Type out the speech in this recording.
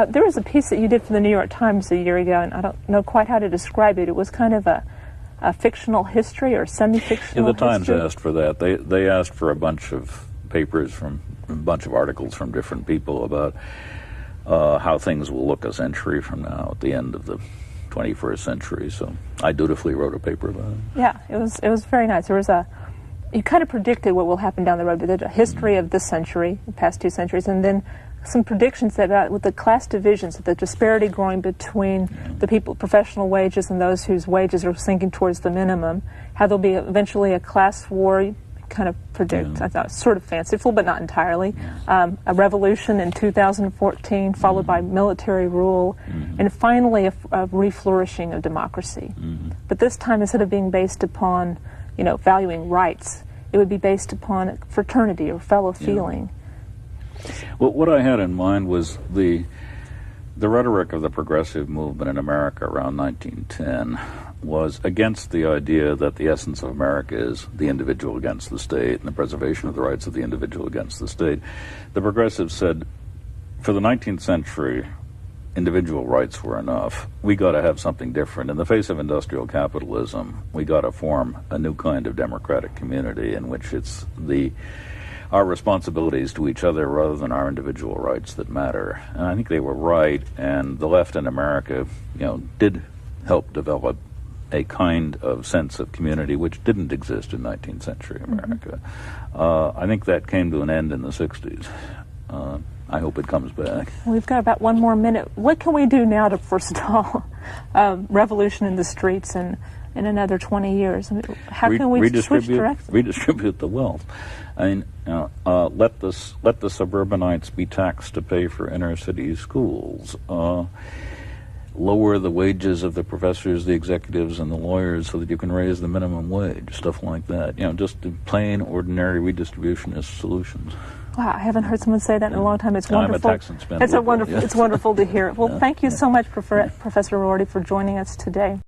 There was a piece that you did for the New York Times a year ago, and I don't know quite how to describe it. It was kind of a fictional history or semi-fictional the Times history. asked for that. They asked for a bunch of papers from a bunch of articles from different people about how things will look a century from now at the end of the 21st century. So I dutifully wrote a paper about it. Yeah, it was very nice. There was you kind of predicted what will happen down the road, but there's a history of this century, the past 2 centuries, and then some predictions that with the class divisions, the disparity growing between the people, professional wages, and those whose wages are sinking towards the minimum, how there'll be eventually a class war. You kind of predict, I thought, sort of fanciful, but not entirely. A revolution in 2014, followed by military rule, and finally a re-flourishing of democracy. But this time, instead of being based upon, valuing rights, it would be based upon fraternity or fellow feeling. Well, what I had in mind was the rhetoric of the progressive movement in America around 1910 was against the idea that the essence of America is the individual against the state and the preservation of the rights of the individual against the state. The progressives said, for the 19th century, individual rights were enough. We got to have something different. In the face of industrial capitalism, we got to form a new kind of democratic community in which it's our responsibilities to each other rather than our individual rights that matter. And I think they were right, and the left in America, did help develop a kind of sense of community which didn't exist in 19th century America. I think that came to an end in the 60s. I hope it comes back. We've got about 1 more minute. What can we do now to forestall revolution in the streets in another 20 years? I mean, how can we switch directions? Redistribute the wealth. I mean, let the suburbanites be taxed to pay for inner city schools. Lower the wages of the professors, the executives, and the lawyers so that you can raise the minimum wage. Stuff like that. Just plain, ordinary redistributionist solutions. Wow, I haven't heard someone say that in a long time. It's wonderful. I'm a tax and spend It's wonderful to hear. Well, thank you so much, Professor Rorty, for joining us today.